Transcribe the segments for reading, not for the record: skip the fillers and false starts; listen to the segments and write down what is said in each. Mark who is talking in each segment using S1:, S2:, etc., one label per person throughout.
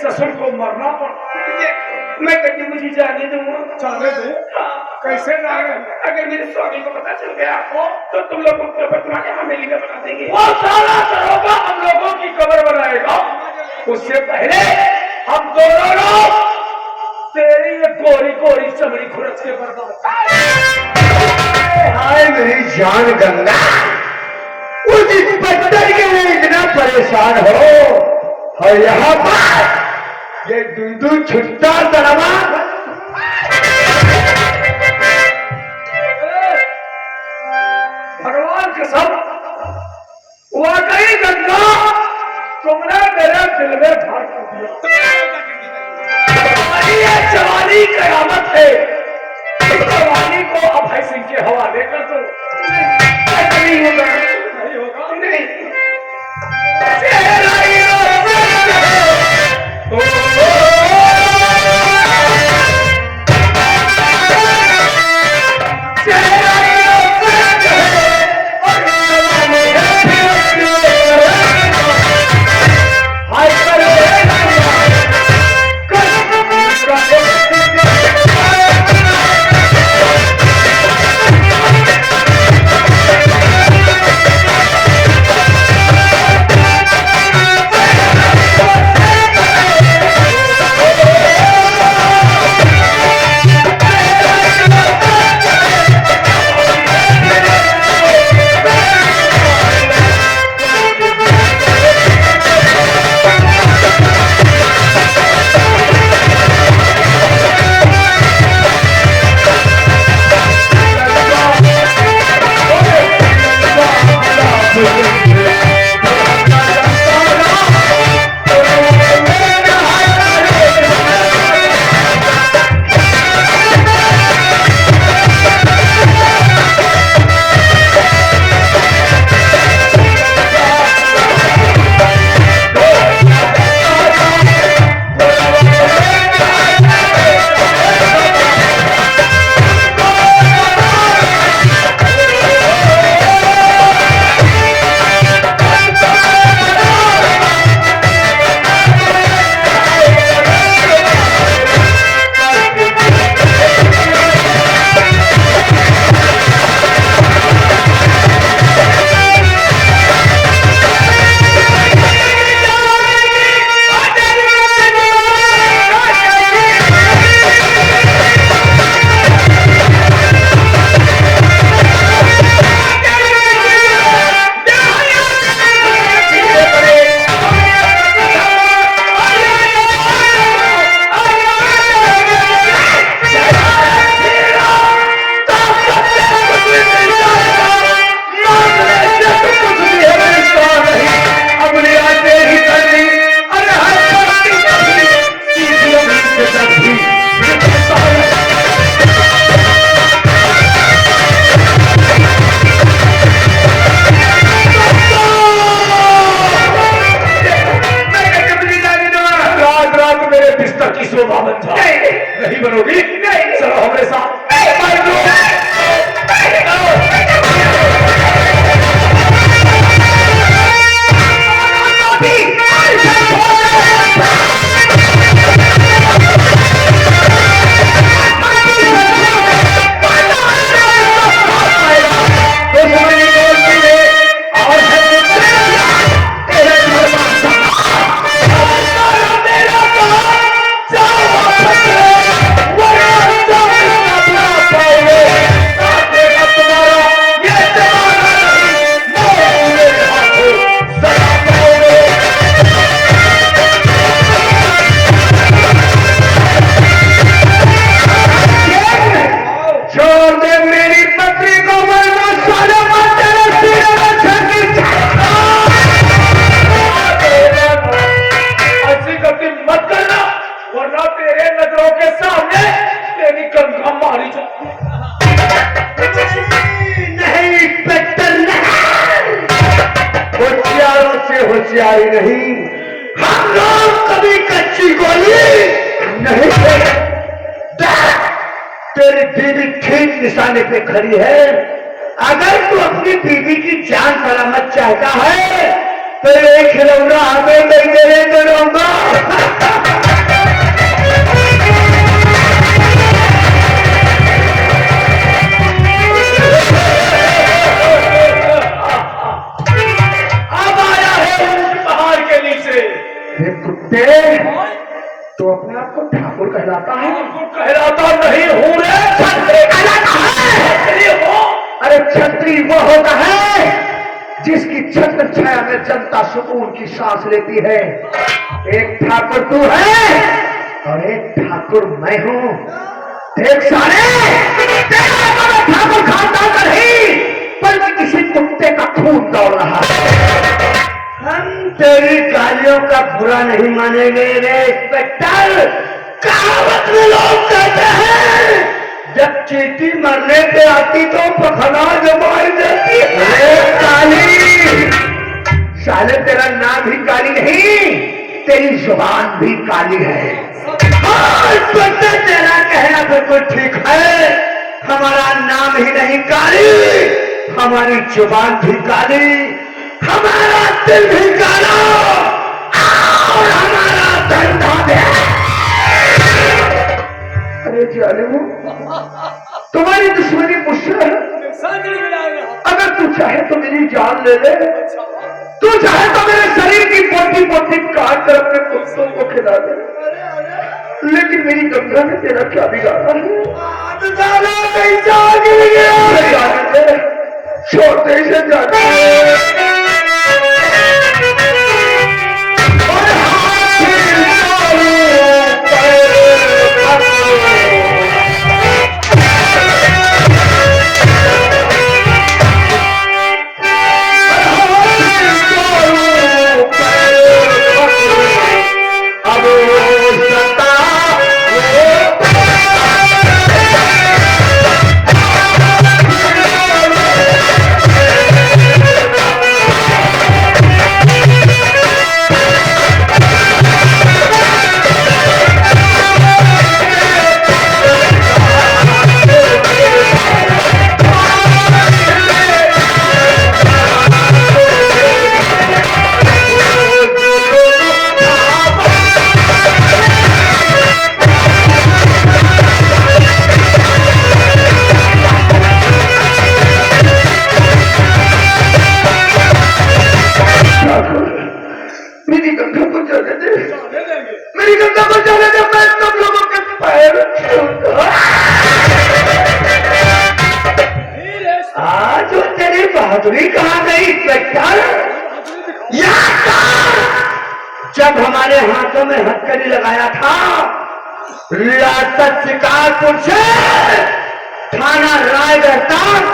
S1: ससुर को मरना पड़ा। मैं कहीं मुझे जाने दूंगा।
S2: जाने दे? कैसे जाने?
S1: अगर मेरे स्वामी को पता चल गया तो तुम लोग तुम्हारे हमेली में बना देंगे। वो सारा दरोगा हम लोगों की कब्र बनाएगा। उससे पहले हम दोनों लोग तेरी ये गोरी गोरी चमड़ी खुरच के बर्बाद।
S3: हाय मेरी जान गंगा, उस इंस्पेक्टर के लिए इतना परेशान हो और यहाँ पर ये दूधू छुट्टा दरवा।
S1: भगवान कसम, वाकई गंगा तुमने मेरे दिल में धार कर दिया। ये जवानी कयामत है। जवानी को अभय सिंह के हवाले कर दो। नहीं होगा, नहीं होगा, नहीं। नहीं बनोगी? नहीं। चलो हमारे साथ।
S3: होशियारी नहीं, हम लोग कभी कच्ची गोली नहीं खेले। तेरी बीवी ठीक निशाने पे खड़ी है। अगर तू अपनी बीवी की जान सलामत चाहता है तो एक खिलौना हमें नहीं देने दूंगा। तो अपने आप को ठाकुर कहलाता है?
S1: ठाकुर कहलाता नहीं हूँ रे,
S3: छत्री कहलाता है।
S1: छत्री हो।
S3: अरे छत्री वो होता है जिसकी छत्र छाया में जनता सुकून की सांस लेती है। एक ठाकुर तू है और एक ठाकुर मैं हूँ। देख सारे, तेरा ठाकुर खानदान का नहीं बल्कि किसी कुत्ते का खून दौड़ रहा है। हम तेरी गालियों का बुरा नहीं मानेंगे रे इंस्पेक्टर। कहावत में लोग कहते हैं जब चींटी मरने पे आती तो पखना जमाई देती है। काली साले, तेरा नाम ही काली नहीं, तेरी जुबान भी काली है। हाँ, तेरा कहना बिल्कुल ठीक है। हमारा नाम ही नहीं काली, हमारी जुबान भी काली, हमारा दिल भी काला और हमारा धंधा भी। अरे जालिमो, तुम्हारी दुश्मनी मुझसे है। अगर तू चाहे तो मेरी जान ले ले, तू चाहे तो मेरे शरीर की मोटी मोटी काट कर अपने कुत्तों को खिला दे, लेकिन मेरी गंगा में तेरा क्या बिगाड़ा है? छोड़ दे इसे, जाने जब हमारे हाथों में हथकड़ी लगाया था, रियासत शिकारपुर से थाना रायगढ़ तक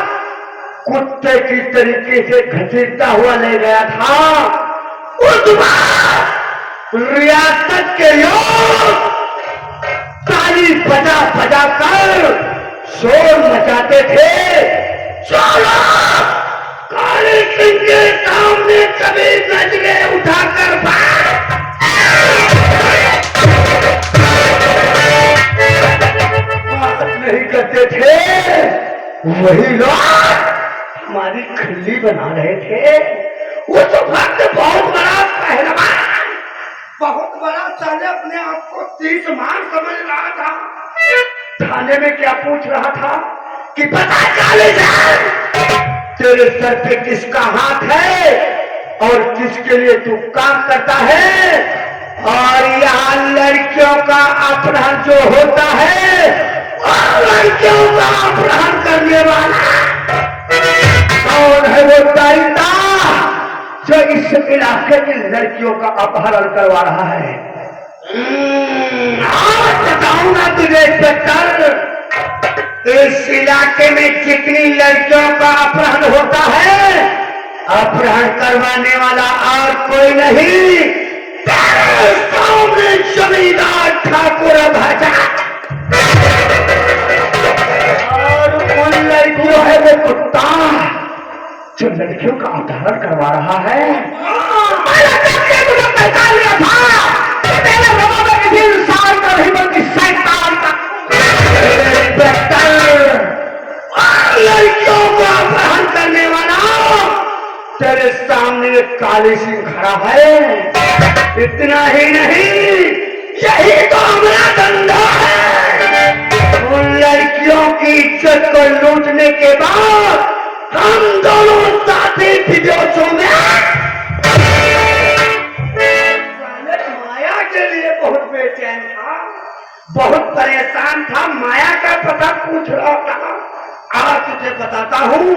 S3: कुत्ते की तरीके से घसीटता हुआ ले गया था, उस बार रियासत के लोग ताली बजा बजा कर शोर मचाते थे। चलो काली सिंह के सामने कभी नजरें उठाकर बात नहीं करते थे, वही लोग हमारी खिल्ली बना रहे थे। वो तो भक्त बहुत बड़ा पहलवान, बहुत बड़ा साले अपने आप को 30 मान समझ रहा था। थाने में क्या पूछ रहा था कि पता काले तेरे सर पे किसका हाथ है और किसके लिए तू काम करता है, और यहाँ लड़कियों का अपहरण जो होता है और लड़कियों का अपहरण करने वाला कौन है? वो तारिता जो इस इलाके की लड़कियों का अपहरण करवा रहा है। आज बताऊंगा तुझे इंस्पेक्टर, इस इलाके में जितनी लड़कियों का अपहरण होता है, अपहरण करवाने वाला और कोई नहीं, सामने जमींदार ठाकुर भाषा। और उन लड़कियों है वो कुत्ता जो लड़कियों का अपहरण करवा रहा है। पहचान लिया था, किसी इंसान का नहीं बल्कि शैतान का। लड़कियों को अपहरण करने वाला तेरे सामने काली सिंह खड़ा है। इतना ही नहीं, यही तो हमारा धंधा है। उन लड़कियों की इज्जत को लूटने के बाद हम दोनों साथी विदेशों में माया के लिए बहुत
S1: बहुत बेचैन था, बहुत परेशान था, माया का पता पूछ रहा था। आज तुझे बताता हूँ,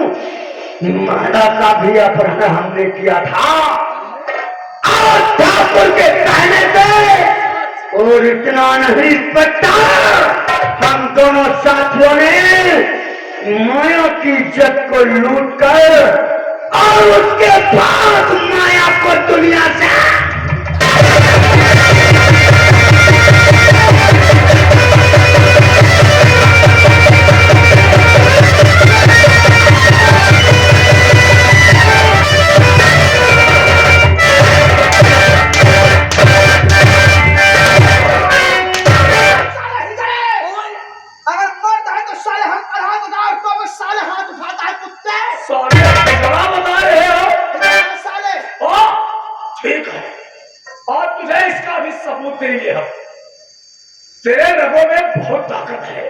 S1: माया का भी अपहरण हमने किया था। आज ठाकुर के कहने से, और इतना नहीं पता, हम दोनों साथियों ने माया की इज्जत को लूट कर और उसके बाद माया को दुनिया से तेरे रगों में बहुत ताकत है।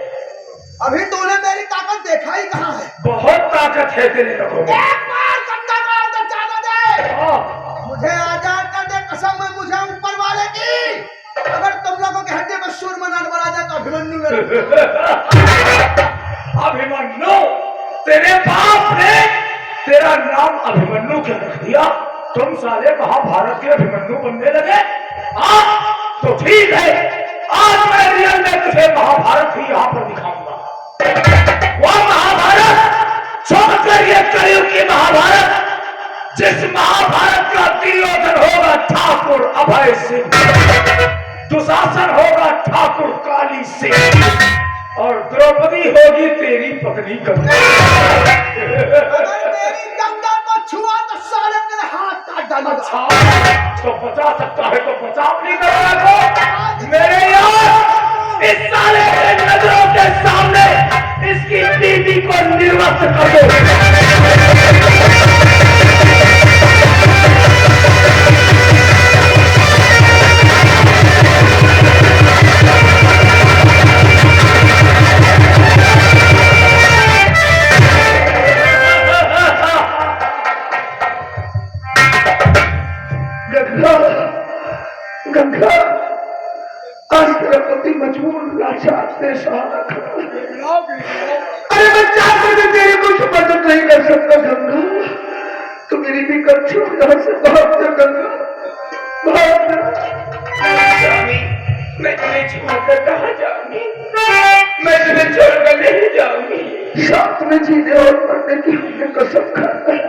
S3: अभी तूने मेरी ताकत देखा ही कहाँ है?
S1: बहुत ताकत है तेरे रगों में।
S3: एक बार गंगा को अंदर जाने दे। मुझे आजाद कर दे, कसम है मुझे ऊपर वाले की। अगर तुम लोगों के हड्डी को सूर मनान बना जाए तो अभिमन्यु
S1: अभिमन्यु, तेरे बाप ने तेरा नाम अभिमन्यु क्यों रख दिया? तुम साले महाभारत के अभिमन्यु बनने लगे। तो ठीक है, आज मैं रियल में तुझे महाभारत ही यहाँ पर दिखाऊंगा। वह महाभारत छोड़कर ये कलयुग की महाभारत, जिस महाभारत का दुर्योधन होगा ठाकुर अभय सिंह, दुशासन होगा ठाकुर काली सिंह, और द्रौपदी होगी तेरी पत्नी गंगा।
S3: अगर मेरी गंगा को छुआ तो साले तेरे हाथ काट डालूंगा।
S1: अच्छा, तो बचा सकता है तो बचा अपनी गंगा को। मेरे यार, इस साले के नजरों के सामने इसकी बीवी को निर्वस्त्र कर दो। गंगा, आज तेरा पति मजबूर लाचार से सहारा खड़ा। अरे बच्चा, मैं तेरी कुछ मदद नहीं कर सकता गंगा। तू मेरी भी कर छोड़, यहाँ से भाग जा गंगा, भाग जा। मैं तुम्हें छोड़कर कहाँ जाऊंगी? मैं तुम्हें छोड़कर नहीं जाऊंगी। साथ में जीने और मरने की हमने कसम खाई है।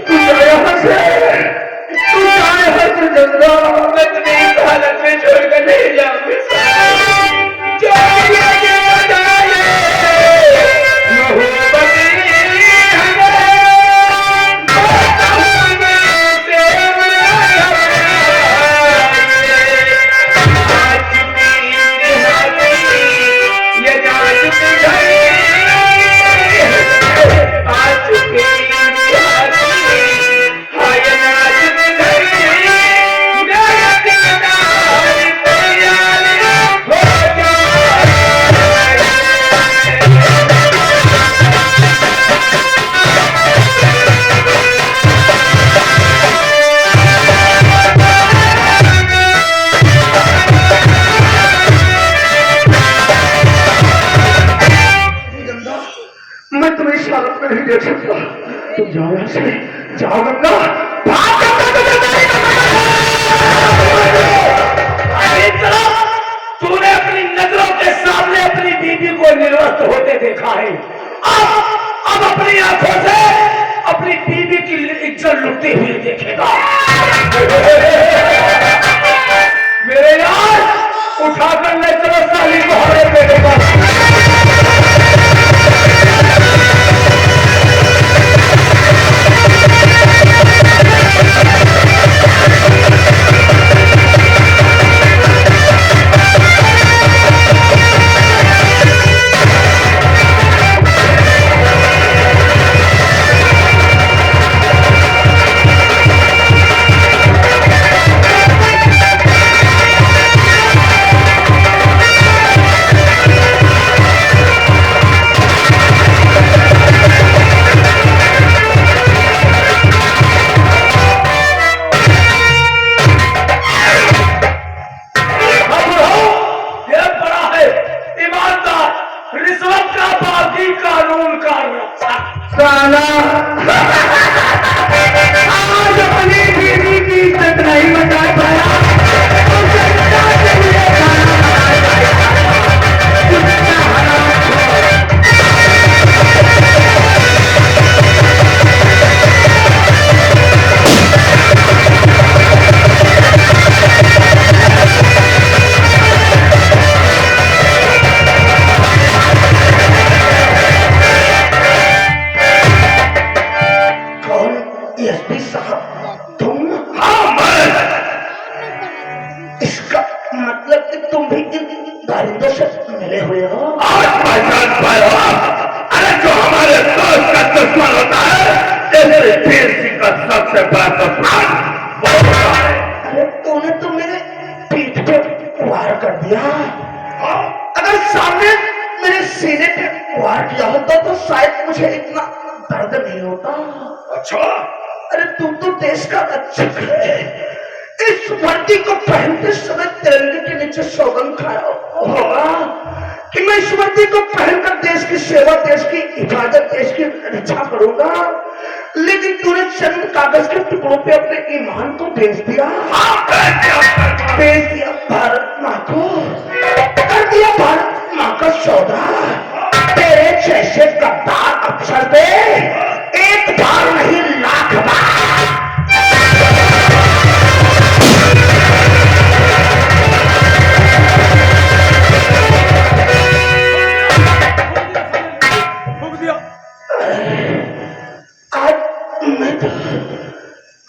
S1: तू जा यहाँ से, तू जा यहाँ से गंगा। मैं तुम्हें इस हालत में छोड़कर नहीं जाऊंगी। तुम जाओ यहाँ से, जाओ गंगा, भाग गंगा। तूने अपनी नजरों के सामने अपनी बीवी को निर्वस्त्र होते देखा है। अब अपनी आंखों से अपनी बीवी की इज्जत लुटती हुई देखेगा। मेरे यार, उठाकर ले चलो साली को हमारे बेटे को।
S3: साला आज अपनी बीवी की इज्जत नहीं बचा पाया तो जनता से मुझे खाना बनाया कितना एसपी साहब तुम?
S1: हाँ मैं।
S3: इसका मतलब कि तुम भी इन दारिंदों से मिले हुए हो?
S1: आज पहचान पाए हो? अरे जो हमारे दोस्त का दुश्मन होता है जैसे फिर का सबसे बड़ा दुश्मन वो होता है।
S3: अरे तूने तो मेरे पीठ पे वार कर दिया। अगर सामने मेरे सीने पे वार किया होता तो शायद मुझे इतना दर्द नहीं होता।
S1: अच्छा
S3: अरे तुम तो देश का रक्षक है। इस वर्दी को पहनते समय तिरंगे के नीचे सौगंध खाया होगा कि मैं इस वर्दी को पहनकर देश की सेवा, देश की हिफाजत, देश की रक्षा करूंगा। लेकिन तूने चंद कागज के टुकड़ों पे अपने ईमान को बेच दिया। बेच दिया भारत माँ को, कर दिया भारत माँ का सौदा। तेरे जैसे गद्दार अफसर पे एक बार नहीं लाख बार। आज मैं तो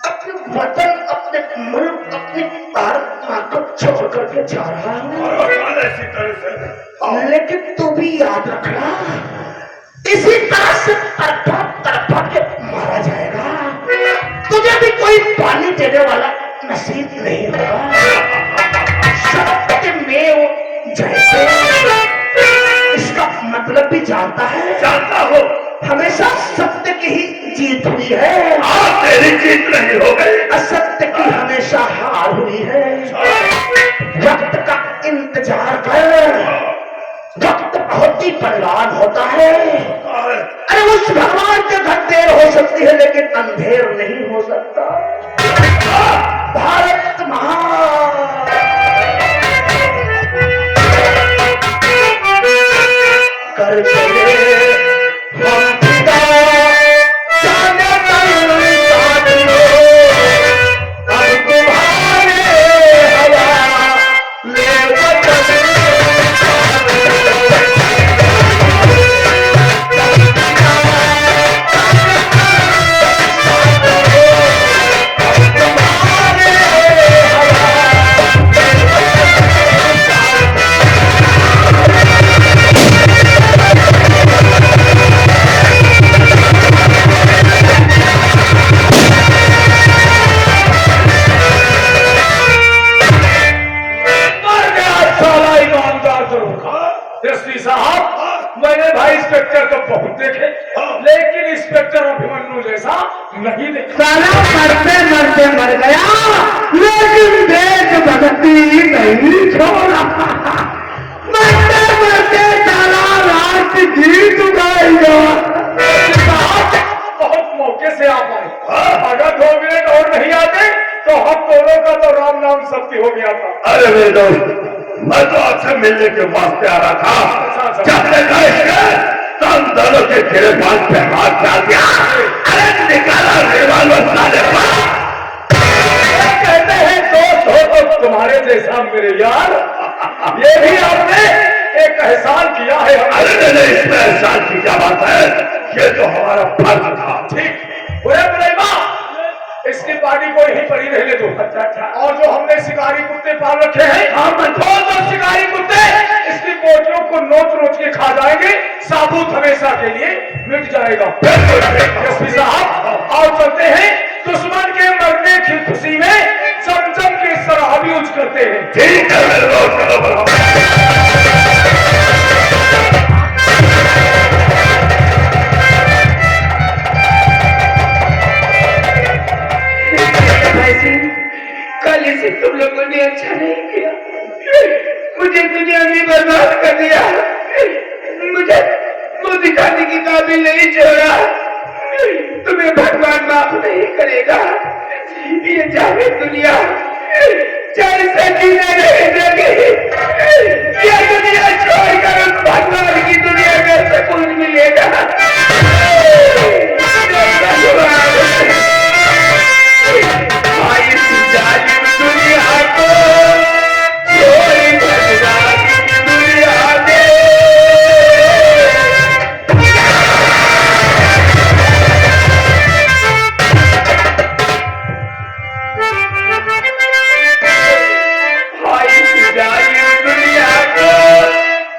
S3: अपने वतन, अपने मुल्क, अपनी भारत माँ को छोड़ करके जा रहा हूँ। लेकिन तू भी याद रखना, इसी तरह से तरफा तरफा के मारा जाएगा। तुझे भी कोई पानी देने वाला नसीब नहीं होगा। सत्य में जयते, इसका मतलब भी जानता है?
S1: जानता हो।
S3: हमेशा सत्य की ही जीत हुई है।
S1: तेरी जीत नहीं हो गई।
S3: असत्य की हमेशा हार हुई है। वक्त का इंतजार कर, वक्त बहुत ही बलवान होता है। अरे उस भगवान के घर देर हो सकती है लेकिन अंधेर नहीं हो सकता। भारत महान कर चले हम पिता, जाने कल साथियों, अब तुम्हारे हवाले वतन।
S1: एसपी साहब, मैंने भाई इंस्पेक्टर तो बहुत देखे लेकिन इंस्पेक्टर अभिमन्यु जैसा नहीं देखा।
S3: साला मरते मरते मर गया लेकिन देशभक्ति नहीं छोड़ा। मरते मरते साला राष्ट्र जीत गया।
S1: बहुत मौके से आप आए। अगर 2 मिनट और नहीं आते तो हम दोनों का तो राम नाम सत्य हो गया था। अरे मेरे दोस्त, मैं तो आपसे मिलने के वास्ते आ रहा था। जब देखा हम दोनों के गिरफ्तार पे हाथ डाल दिया। अरे निकाला रिवाल्वर साले पर। कहते हैं दोस्त हो तो तुम्हारे जैसा मेरे यार। ये भी आपने एक एहसान किया है। अरे नहीं, इसमें एहसान की क्या बात है, ये तो हमारा फर्ज था। ठीक इसकी बॉडी को यही पड़ी रहने दो। अच्छा। और जो हमने शिकारी कुत्ते पाल रखे हैं, तो शिकारी कुत्ते इसकी बोटियों को नोच के खा जाएंगे। साबुत हमेशा के लिए मिट जाएगा। एसपी साहब, और चलते हैं दुश्मन के मरने की खुशी में चमचम के शराब यूज करते हैं। ठीक है। कल इसे तुम लोगों ने अच्छा नहीं किया। मुझे दुनिया में बर्बाद कर दिया। मुझे मिटाने की काबिल नहीं छोड़ा, तुम्हें भगवान माफ नहीं करेगा। ये जाने दुनिया चैन से जीने नहीं देगी। ये दुनिया छोड़कर उस भगवान की दुनिया में सुकून मिलेगा। इस जालिम दुनिया को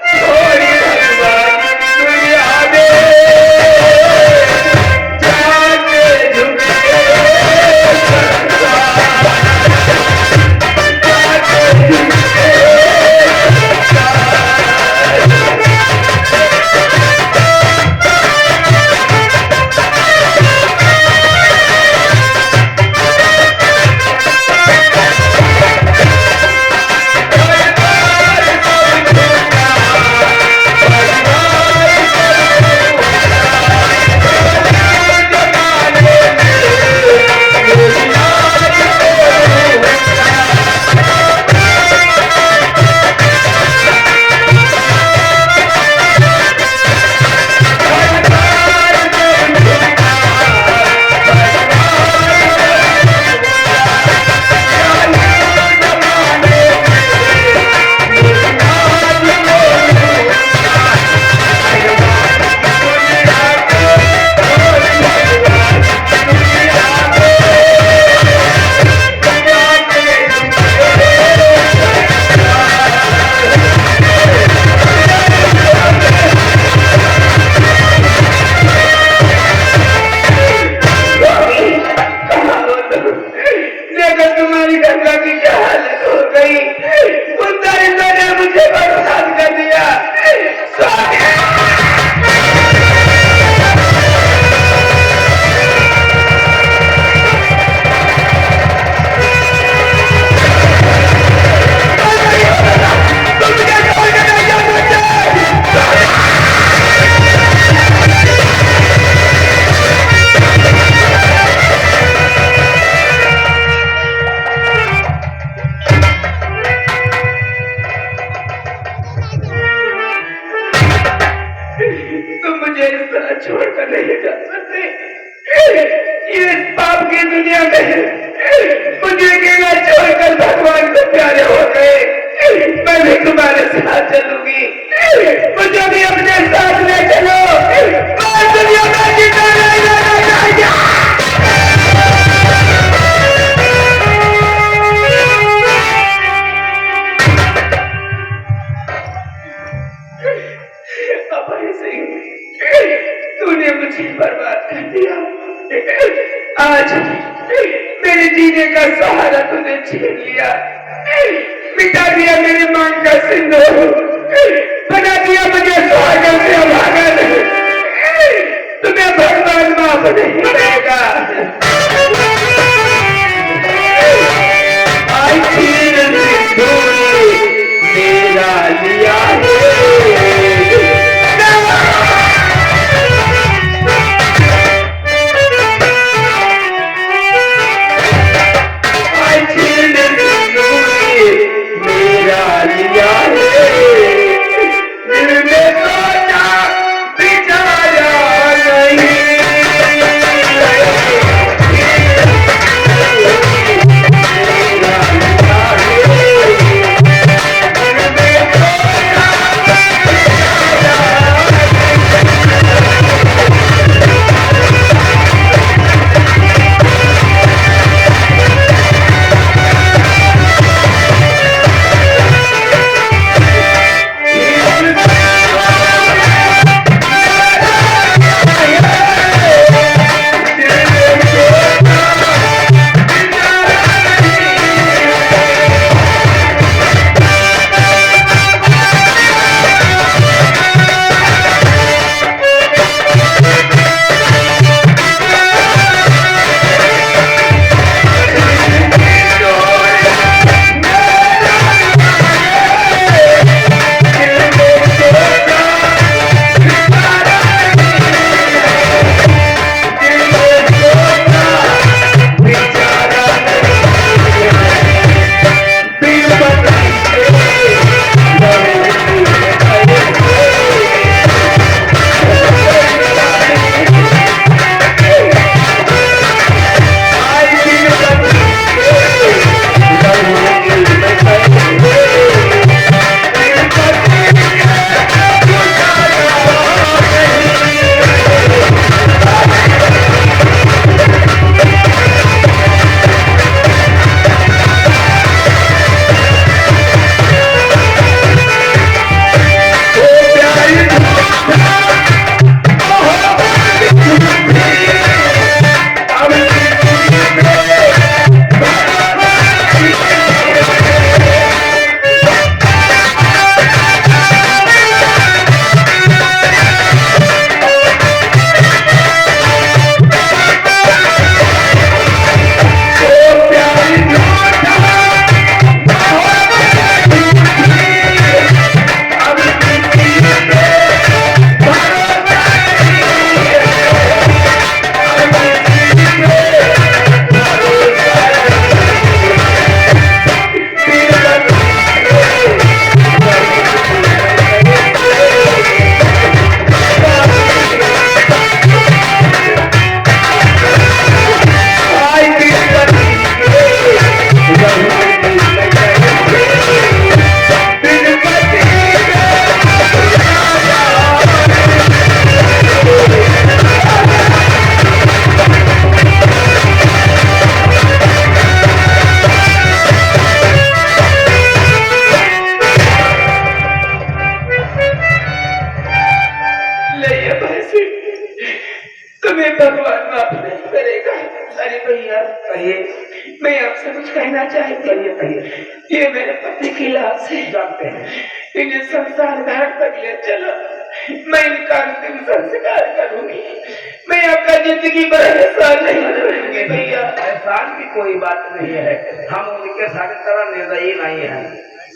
S1: छोड़ भगवान की दुनिया में। छोड़कर नहीं जा सकते। इस पाप की दुनिया में मुझे अकेला छोड़कर भगवान को प्यारे हो गए। मैं भी तुम्हारे साथ चलूंगी, मुझे भी अपने साथ ले चलो। मैं दुनिया में जिंदा नहीं रहना चाहिए। तूने मुझे बर्बाद कर दिया। आज मेरे जीने का सहारा तूने छीन लिया, मिटा दिया मेरी मांग का सिंदूर, बना दिया मुझे स्वागत से अभागन। तुम्हें भगवान माफ नहीं करेगा। आज सिंदूर मेरा लिया है। मेरा अरे भैया
S2: कहिए
S1: मैं आपसे कुछ कहना चाहती हूँ।
S2: कहिए
S1: ये मेरे पति की लाश है,
S2: जानते हैं
S1: इन्हें संसार घाट तक ले चलो, मैं इनका अंतिम संस्कार करूंगी। मैं आपका जिंदगी भर एहसान नहीं करूंगी भैया।
S2: एहसान की कोई बात नहीं है, हम उनके सारे तरह निर्दयी नहीं है।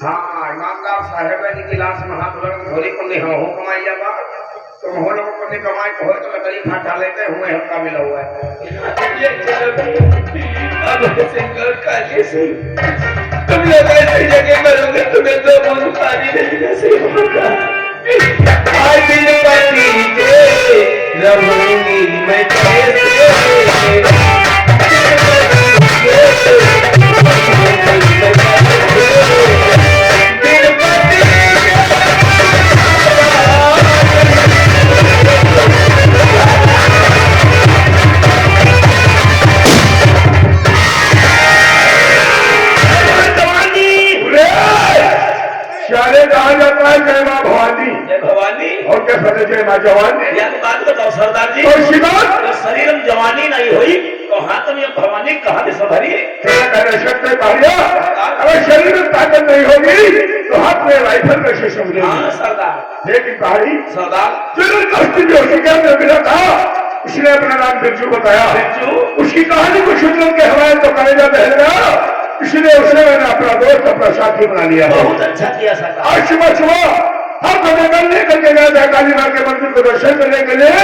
S2: हाँ ईमानदार साहेब है की लाश में हाथ लग थोड़ी पुण्य हो कमाई जा बात तुम हो लोग पुण्य कमाई तो हो तो लकड़ी फाटा लेते हुए हमका मिला हुआ है।
S1: ये चलो भैया, अब ऐसे कर काले से तुम लोग ऐसी जगह मरोगे, तुम्हें दो बूंद पानी नहीं नसीब होगा। आज दिन पति के रहूंगी मैं कैसे,
S3: शाले कहा जाता है जय माँ भवानी
S1: जय भवानी।
S3: और क्या फतेह जय माँ जवानी।
S1: यह बात बताओ सरदार जी,
S3: तो इसी बात
S1: तो शरीर में जवानी नहीं हुई तो हाथ में भवानी कहाँ से संभरी?
S3: अगर शरीर में ताकत नहीं होगी तो हाथ में राइफल कैसे समझेगी।
S1: हाँ सरदार।
S3: लेकिन पहाड़ी
S1: सरदार
S3: जनरल कस्ती जोशिका में मिला था, उसने अपना नाम बिरजू बताया।
S1: बिरजू?
S3: उसकी कहानी को सुन के हमारे तो कलेजा बहल गया, इसलिए उसने मैंने अपना दोस्त अपना साथी बना लिया।
S1: बहुत अच्छा किया सरदार।
S3: आज सुबह सुबह हम जंगल लेकर के गए थे काली माँ के मंदिर को दर्शन करने के लिए,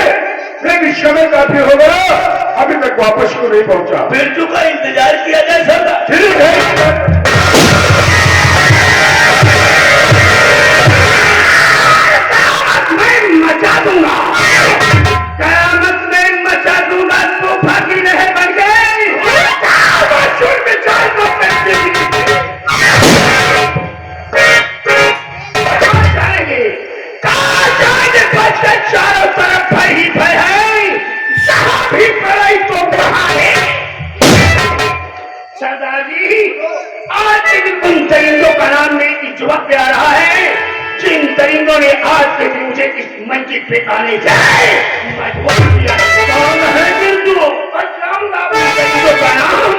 S3: लेकिन समय काफी हो गया, अभी तक वापस को नहीं पहुंचा।
S1: बिरजू का इंतजार किया जाए सरदार।
S3: ठीक है मैं मचा दूंगा, कयामत में मचा दूंगा, तूफान की लहर बन गई। चारों तरफ भय ही भय है, जहां भी पड़ाई तो वहां है। सरदार जी आज उन दरिंदों का नाम मेरी जुबान पे आ रहा है, जिन दरिंदों ने आज के दिन मुझे इस मंजिल पे आने जाए। कौन है बिरजू? दरिंदों का नाम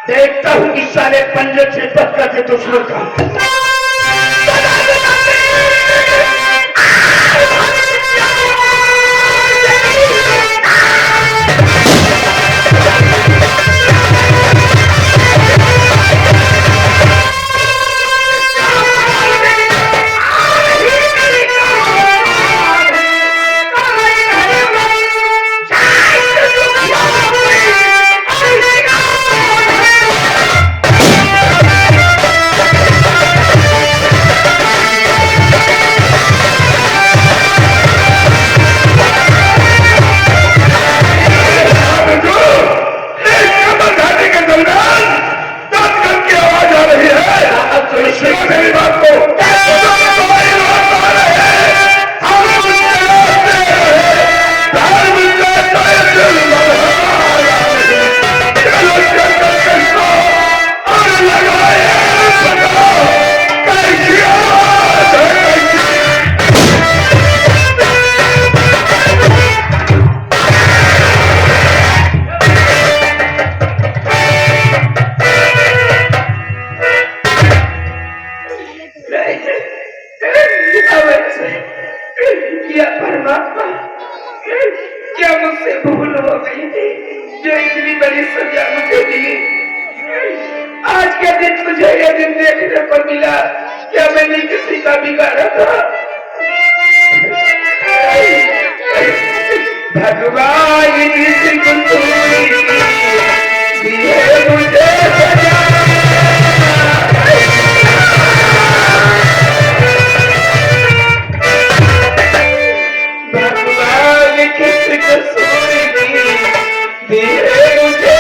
S3: देखता हूँ कि साले पंजे से पक्का से दुश्मन का
S1: दिन मुझे ये दिन देखने पर मिला, क्या मैंने किसी का बिगाड़ा था? भगवान किसी को मुझे भगवान किसी कसूर दिए मुझे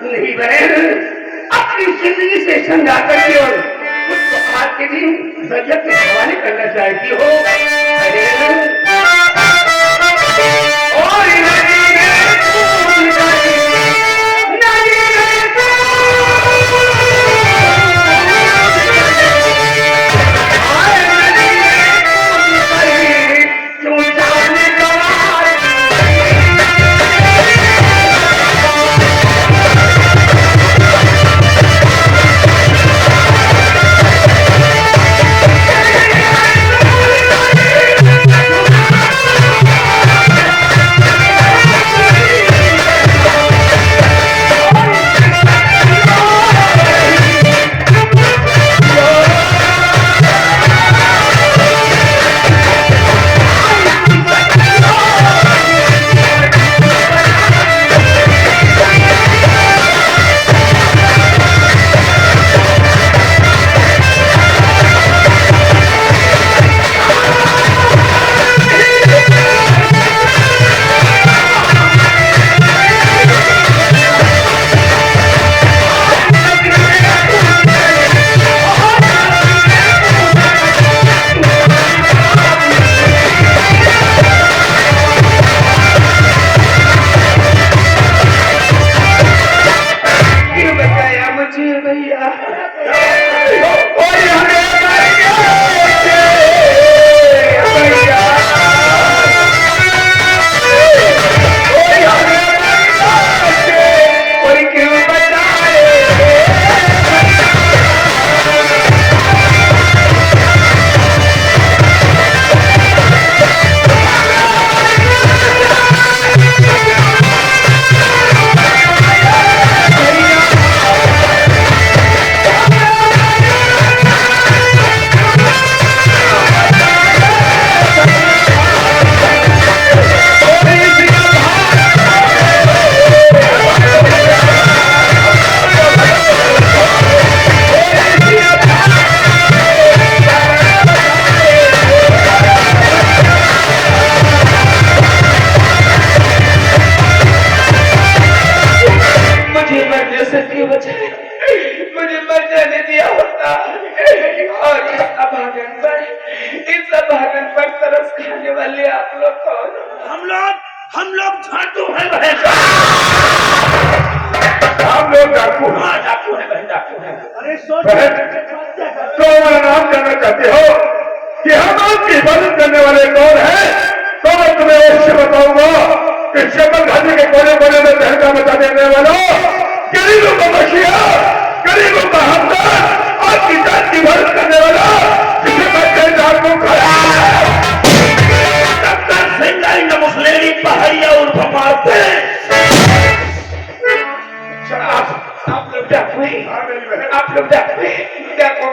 S2: नहीं बहन, अपनी जिंदगी से संगा करती हो, उसको आज के दिन जगत के हवाले करना चाहती हो।
S1: हम लोग झाटू है बहन, हम लोग डाकू, हाँ डाकू है बहन, डाकू है।
S3: अरे सोच, तो हमारा नाम जानना चाहते हो
S1: कि हम आपकी हिफाजत करने वाले कौन है, तो मैं तुम्हें अवश्य बताऊंगा कि शक्ल घाटी के कोने कोने में तहलका मचा देने वालों, गरीबों का मसीहा, गरीबों का हमदर्द, आपकी जान की हिफाजत करने वाला, जिसे मैं कई जान को खड़ा सिंगाई न मुसलेरी पहाड़िया उर्फ मारते। आप लोग आप लोग